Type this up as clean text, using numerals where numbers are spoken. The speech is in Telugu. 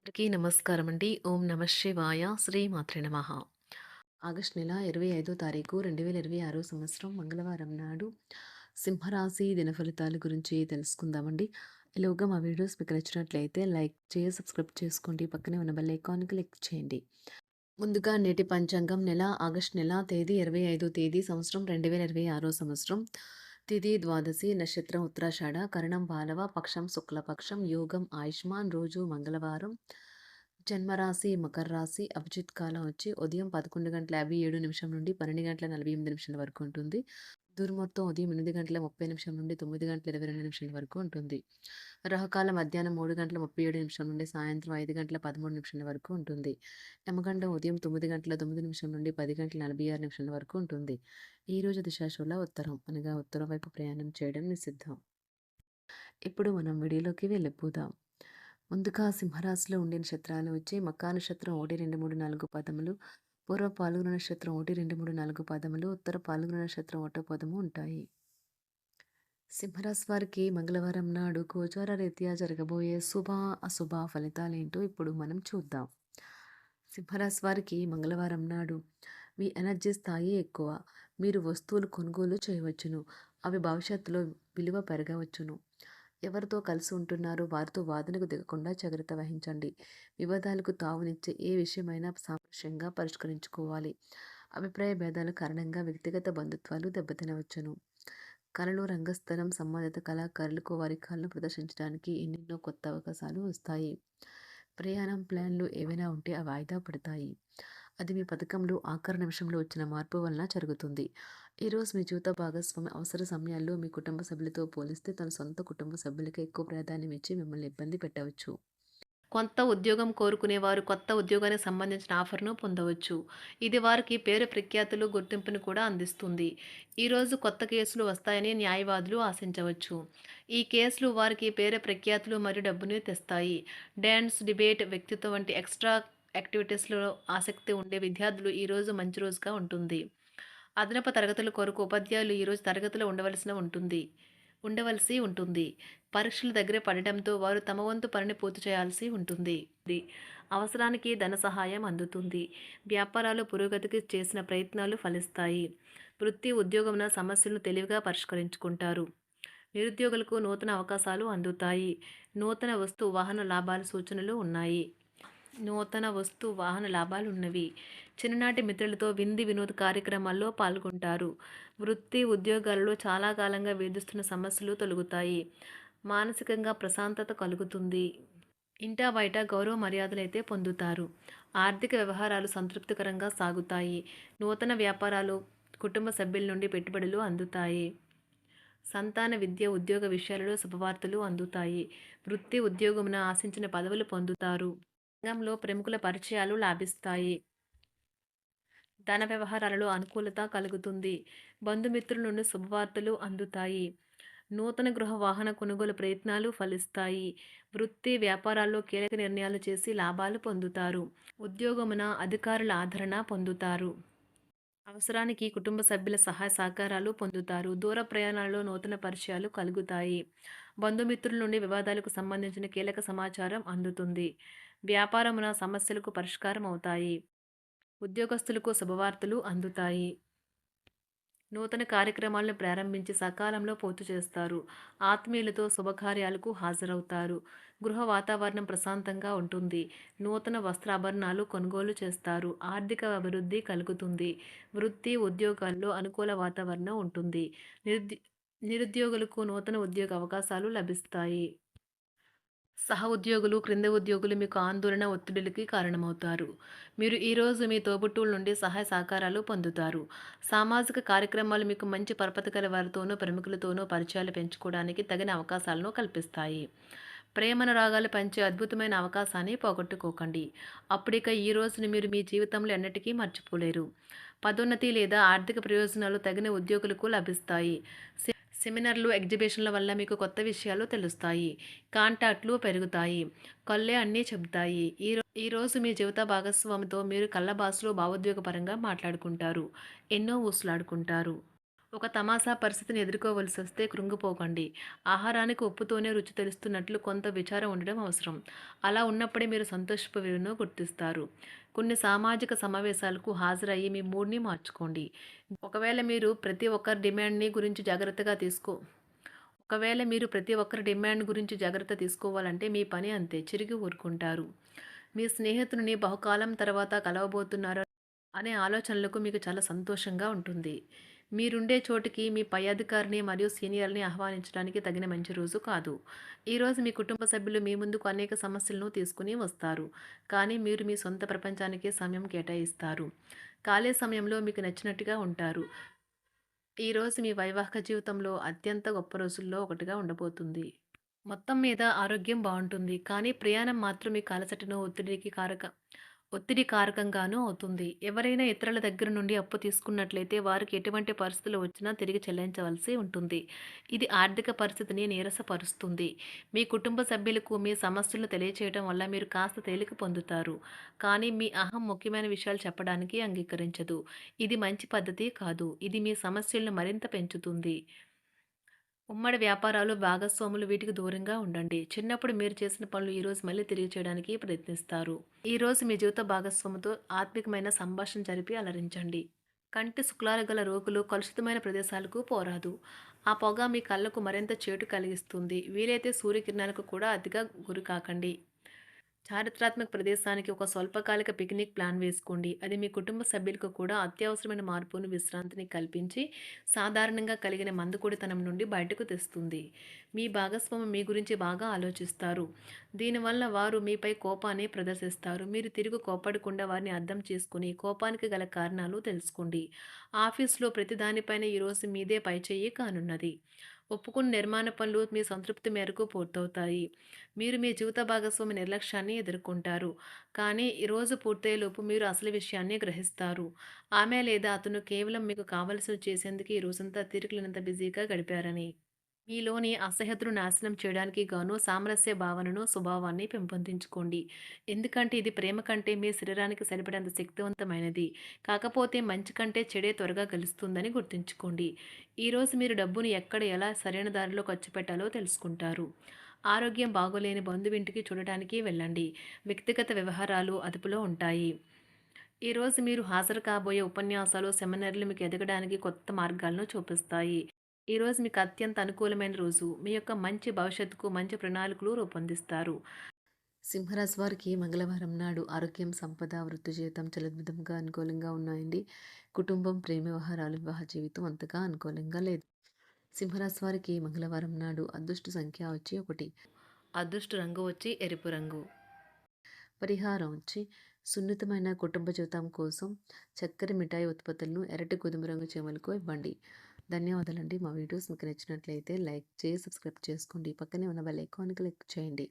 అందరికీ నమస్కారం అండి. ఓం నమ శివాయ. శ్రీమాత్రే నమః. ఆగస్టు నెల 25 తారీఖు 2026 సంవత్సరం మంగళవారం నాడు సింహరాశి దిన ఫలితాల గురించి తెలుసుకుందామండి. ఈలోగా మా వీడియోస్ మీకు నచ్చినట్లయితే లైక్ చేసి సబ్స్క్రైబ్ చేసుకోండి. పక్కనే ఉన్న బెల్ ఐకాన్ క్లిక్ చేయండి. ముందుగా నేటి పంచాంగం నెల ఆగస్టు నెల తేదీ 25 తేదీ సంవత్సరం 2026 సంవత్సరం. తిథి ద్వాదశి, నక్షత్రం ఉత్తరాషాఢ, కరణం బాలవ, పక్షం శుక్లపక్షం, యోగం ఆయుష్మాన్, రోజు మంగళవారం. జన్మరాశి మకర రాశి. అభిజిత్ కాలం వచ్చి ఉదయం 11:57 నుండి 12:48 వరకు ఉంటుంది. దుర్ముహూర్తం ఉదయం 8:30 నుండి 9:22 వరకు ఉంటుంది. రాహుకాలం మధ్యాహ్నం 3:37 నుండి సాయంత్రం 5:13 వరకు ఉంటుంది. యమగండం ఉదయం 9:09 నుండి 10:46 వరకు ఉంటుంది. ఈ రోజు దిశాశూల ఉత్తరం అనగా ఉత్తరం వైపు ప్రయాణం చేయడం నిషిద్ధం. ఇప్పుడు మనం వీడియోలోకి వెళ్ళిపోదాం. ముందుగా సింహరాశిలో ఉండే నక్షత్రాలు వచ్చి మకా నక్షత్రం 1, 2, 3, 4 పదములు, పూర్వ పాల్గొన నక్షత్రం 1, 2, 3, 4 పదములు, ఉత్తర పాల్గొన నక్షత్రం 1 పదము ఉంటాయి. సింహరాశి వారికి మంగళవారం నాడు గోచార రీత్యా జరగబోయే శుభ అశుభ ఫలితాలేంటో ఇప్పుడు మనం చూద్దాం. సింహరాశి వారికి మంగళవారం నాడు మీ ఎనర్జీ స్థాయి ఎక్కువ. మీరు వస్తువులు కొనుగోలు చేయవచ్చును. అవి భవిష్యత్తులో విలువ పెరగవచ్చును. ఎవరితో కలిసి ఉంటున్నారో వారితో వాదనకు దిగకుండా జాగ్రత్త వహించండి. వివాదాలకు తావునిచ్చే ఏ విషయమైనా సామరస్యంగా పరిష్కరించుకోవాలి. అభిప్రాయ భేదాల కారణంగా వ్యక్తిగత బంధుత్వాలు దెబ్బతినవచ్చును. కళలు, రంగస్థలం సంబంధిత కళాకారులకు వారి కళను ప్రదర్శించడానికి ఎన్నెన్నో కొత్త అవకాశాలు వస్తాయి. ప్రయాణం ప్లాన్లు ఏవైనా ఉంటే అవి వాయిదా పడతాయి. అది మీ పథకంలో ఆఖరి నిమిషంలో వచ్చిన మార్పు వలన జరుగుతుంది. ఈరోజు మీ జీవిత భాగస్వామి అవసర సమయాల్లో మీ కుటుంబ సభ్యులతో పోలిస్తే తన సొంత కుటుంబ సభ్యులకే ఎక్కువ ప్రాధాన్యం ఇచ్చి మిమ్మల్ని ఇబ్బంది పెట్టవచ్చు. కొత్త ఉద్యోగం కోరుకునేవారు కొత్త ఉద్యోగానికి సంబంధించిన ఆఫర్ను పొందవచ్చు. ఇది వారికి పేరు ప్రఖ్యాతులు, గుర్తింపును కూడా అందిస్తుంది. ఈరోజు కొత్త కేసులు వస్తాయని న్యాయవాదులు ఆశించవచ్చు. ఈ కేసులు వారికి పేరు ప్రఖ్యాతులు మరియు డబ్బును తెస్తాయి. డాన్స్, డిబేట్, వ్యక్తిత్వం వంటి ఎక్స్ట్రా యాక్టివిటీస్లో ఆసక్తి ఉండే విద్యార్థులు ఈరోజు మంచి రోజుగా ఉంటుంది. అదనపు తరగతుల కొరకు ఉపాధ్యాయులు ఈరోజు తరగతిలో ఉండవలసి ఉంటుంది. పరీక్షలు దగ్గర పడడంతో వారు తమ వంతు పనిని పూర్తి చేయాల్సి ఉంటుంది. అవసరానికి ధన సహాయం అందుతుంది. వ్యాపారాలు పురోగతికి చేసిన ప్రయత్నాలు ఫలిస్తాయి. వృత్తి, ఉద్యోగమున సమస్యలను తెలివిగా పరిష్కరించుకుంటారు. నిరుద్యోగులకు నూతన అవకాశాలు అందుతాయి. నూతన వస్తు వాహన లాభాల సూచనలు ఉన్నాయి. నూతన వస్తు వాహన లాభాలున్నవి. చిన్ననాటి మిత్రులతో విందు వినోద కార్యక్రమాల్లో పాల్గొంటారు. వృత్తి, ఉద్యోగాలలో చాలా కాలంగా వేధిస్తున్న సమస్యలు తొలగుతాయి. మానసికంగా ప్రశాంతత కలుగుతుంది. ఇంటా బయట గౌరవ మర్యాదలైతే పొందుతారు. ఆర్థిక వ్యవహారాలు సంతృప్తికరంగా సాగుతాయి. నూతన వ్యాపారాలు, కుటుంబ సభ్యుల నుండి పెట్టుబడులు అందుతాయి. సంతాన విద్య, ఉద్యోగ విషయాలలో శుభవార్తలు అందుతాయి. వృత్తి, ఉద్యోగమున ఆశించిన పదవులు పొందుతారు. రంగంలో ప్రముఖుల పరిచయాలు లాభిస్తాయి. ధన వ్యవహారాలలో అనుకూలత కలుగుతుంది. బంధుమిత్రుల నుండి శుభవార్తలు అందుతాయి. నూతన గృహ వాహన కొనుగోలు ప్రయత్నాలు ఫలిస్తాయి. వృత్తి, వ్యాపారాల్లో కీలక నిర్ణయాలు చేసి లాభాలు పొందుతారు. ఉద్యోగమున అధికారుల ఆదరణ పొందుతారు. అవసరానికి కుటుంబ సభ్యుల సహాయ సహకారాలు పొందుతారు. దూర ప్రయాణాలలో నూతన పరిచయాలు కలుగుతాయి. బంధుమిత్రుల నుండి వివాదాలకు సంబంధించిన కీలక సమాచారం అందుతుంది. వ్యాపారమున సమస్యలకు పరిష్కారం అవుతాయి. ఉద్యోగస్తులకు శుభవార్తలు అందుతాయి. నూతన కార్యక్రమాలను ప్రారంభించి సకాలంలో పూర్తి చేస్తారు. ఆత్మీయులతో శుభకార్యాలకు హాజరవుతారు. గృహ వాతావరణం ప్రశాంతంగా ఉంటుంది. నూతన వస్త్రాభరణాలు కొనుగోలు చేస్తారు. ఆర్థిక అభివృద్ధి కలుగుతుంది. వృత్తి, ఉద్యోగాల్లో అనుకూల వాతావరణం ఉంటుంది. నిరుద్యోగులకు నూతన ఉద్యోగ అవకాశాలు లభిస్తాయి. సహ ఉద్యోగులు, క్రింద ఉద్యోగులు మీకు ఆందోళన, ఒత్తిడిలకి కారణమవుతారు. మీరు ఈరోజు మీ తోబుట్టువుల నుండి సహాయ సహకారాలు పొందుతారు. సామాజిక కార్యక్రమాలు మీకు మంచి పరపతి గల వారితోనూ, ప్రముఖులతోనూ పరిచయాలు పెంచుకోవడానికి తగిన అవకాశాలను కల్పిస్తాయి. ప్రేమనురాగాలు పంచే అద్భుతమైన అవకాశాన్ని పోగొట్టుకోకండి. అప్పుడిక ఈ రోజుని మీరు మీ జీవితంలో ఎన్నటికీ మర్చిపోలేరు. పదోన్నతి లేదా ఆర్థిక ప్రయోజనాలు తగిన ఉద్యోగులకు లభిస్తాయి. సెమినార్లు, ఎగ్జిబిషన్ల వల్ల మీకు కొత్త విషయాలు తెలుస్తాయి. కాంటాక్ట్లు పెరుగుతాయి. కళ్ళే అన్నీ చెబుతాయి. ఈరోజు మీ జీవిత భాగస్వామితో మీరు కళ్ళ భాషలో భావోద్వేగపరంగా మాట్లాడుకుంటారు. ఎన్నో ఊసులాడుకుంటారు. ఒక తమాషా పరిస్థితిని ఎదుర్కోవలసొస్తే కృంగిపోకండి. ఆహారానికి ఉప్పుతోనే రుచి తెలుస్తున్నట్లు కొంత విచారం ఉండడం అవసరం. అలా ఉన్నప్పుడే మీరు సంతోషపు విలువను గుర్తిస్తారు. కొన్ని సామాజిక సమావేశాలకు హాజరయ్యి మీ మూడ్‌ని మార్చుకోండి. ఒకవేళ మీరు ప్రతి ఒక్కరి డిమాండ్‌ని గురించి జాగ్రత్తగా తీసుకో ఒకవేళ మీరు ప్రతి ఒక్కరి డిమాండ్ గురించి జాగ్రత్త తీసుకోవాలంటే మీ పని అంతే. చిరిగి ఊరుకుంటారు. మీ స్నేహితుడిని బహుకాలం తర్వాత కలవబోతున్నారు అనే ఆలోచనలకు మీకు చాలా సంతోషంగా ఉంటుంది. మీరుండే చోటికి మీ పై అధికారిని మరియు సీనియర్‌ని ఆహ్వానించడానికి తగిన మంచి రోజు కాదు. ఈరోజు మీ కుటుంబ సభ్యులు మీ ముందుకు అనేక సమస్యలను తీసుకుని వస్తారు. కానీ మీరు మీ సొంత ప్రపంచానికే సమయం కేటాయిస్తారు. ఖాళీ సమయంలో మీకు నచ్చినట్టుగా ఉంటారు. ఈరోజు మీ వైవాహిక జీవితంలో అత్యంత గొప్ప రోజుల్లో ఒకటిగా ఉండబోతుంది. మొత్తం మీద ఆరోగ్యం బావుంటుంది. కానీ ప్రయాణం మాత్రం మీకు అలసటను, ఒత్తిడి కారకంగానూ అవుతుంది. ఎవరైనా ఇతరుల దగ్గర నుండి అప్పు తీసుకున్నట్లయితే వారికి ఎటువంటి పరిస్థితులు వచ్చినా తిరిగి చెల్లించవలసి ఉంటుంది. ఇది ఆర్థిక పరిస్థితిని నీరసపరుస్తుంది. మీ కుటుంబ సభ్యులకు మీ సమస్యలను తెలియచేయడం వల్ల మీరు కాస్త తేలిక పొందుతారు. కానీ మీ అహం ముఖ్యమైన విషయాలు చెప్పడానికి అంగీకరించదు. ఇది మంచి పద్ధతి కాదు. ఇది మీ సమస్యలను మరింత పెంచుతుంది. ఉమ్మడి వ్యాపారాలు, భాగస్వాములు వీటికి దూరంగా ఉండండి. చిన్నప్పుడు మీరు చేసిన పనులు ఈరోజు మళ్ళీ తిరిగి చేయడానికి ప్రయత్నిస్తారు. ఈరోజు మీ జీవిత భాగస్వామితో ఆత్మికమైన సంభాషణ జరిపి అలరించండి. కంటి శుక్లాలు గల రోగులు కలుషితమైన ప్రదేశాలకు పోరాదు. ఆ పొగ మీ కళ్ళకు మరింత చేటు కలిగిస్తుంది. వీలైతే సూర్యకిరణాలకు కూడా అతిగా గురికాకండి. చారిత్రాత్మక ప్రదేశానికి ఒక స్వల్పకాలిక పిక్నిక్ ప్లాన్ వేసుకోండి. అది మీ కుటుంబ సభ్యులకు కూడా అత్యవసరమైన మార్పును, విశ్రాంతిని కల్పించి సాధారణంగా కలిగిన మందుకొడితనం నుండి బయటకు తెస్తుంది. మీ భాగస్వామి మీ గురించి బాగా ఆలోచిస్తారు. దీనివల్ల వారు మీపై కోపాన్ని ప్రదర్శిస్తారు. మీరు తిరిగి కోప్పడకుండా వారిని అర్థం చేసుకుని కోపానికి గల కారణాలు తెలుసుకోండి. ఆఫీస్‌లో ప్రతి దానిపైన ఈరోజు మీదే పైచేయి కానున్నది. ఒప్పుకున్న నిర్మాణ పనులు మీ సంతృప్తి మేరకు పూర్తవుతాయి. మీరు మీ జీవిత భాగస్వామి నిర్లక్ష్యాన్ని ఎదుర్కొంటారు. కానీ ఈ రోజు పూర్తయ్యేలోపు మీరు అసలు విషయాన్ని గ్రహిస్తారు. ఆమె లేదా అతను కేవలం మీకు కావలసినవి చేసేందుకు ఈ రోజంతా తీరికలేనంత బిజీగా గడిపారని. మీలోని అసహ్యతను నాశనం చేయడానికి గాను సామరస్య భావనను, స్వభావాన్ని పెంపొందించుకోండి. ఎందుకంటే ఇది ప్రేమ కంటే మీ శరీరానికి సరిపడేంత శక్తివంతమైనది. కాకపోతే మంచి కంటే చెడే త్వరగా గెలుస్తుందని గుర్తుంచుకోండి. ఈరోజు మీరు డబ్బును ఎక్కడ, ఎలా సరైన దారిలో ఖర్చు పెట్టాలో తెలుసుకుంటారు. ఆరోగ్యం బాగోలేని బంధువింటికి చూడటానికి వెళ్ళండి. వ్యక్తిగత వ్యవహారాలు అదుపులో ఉంటాయి. ఈరోజు మీరు హాజరు కాబోయే ఉపన్యాసాలు, సెమినార్లు మీకు ఎదగడానికి కొత్త మార్గాలను చూపిస్తాయి. ఈరోజు మీకు అత్యంత అనుకూలమైన రోజు. మీ యొక్క మంచి భవిష్యత్తుకు మంచి ప్రణాళికలు రూపొందిస్తారు. సింహరాశి వారికి మంగళవారం నాడు ఆరోగ్యం, సంపద, వృత్తి జీవితం చలద్విధంగా అనుకూలంగా ఉన్నాయండి. కుటుంబం, ప్రేమ వ్యవహారాలు, వివాహ జీవితం అంతగా అనుకూలంగా లేదు. సింహరాశి వారికి మంగళవారం నాడు అదృష్ట సంఖ్య వచ్చి 1. అదృష్ట రంగు వచ్చి ఎరుపు రంగు. పరిహారం వచ్చి సున్నితమైన కుటుంబ జీవితం కోసం చక్కెర మిఠాయి ఉత్పత్తులను ఎర్రటి గోధుమ రంగు చీమలకు ఇవ్వండి. ధన్యవాదాలండి. మా వీడియోస్ మీకు నచ్చినట్లయితే లైక్ చేసి సబ్స్క్రైబ్ చేసుకోండి. పక్కనే ఉన్న బెల్ ఐకాన్ క్లిక్ చేయండి.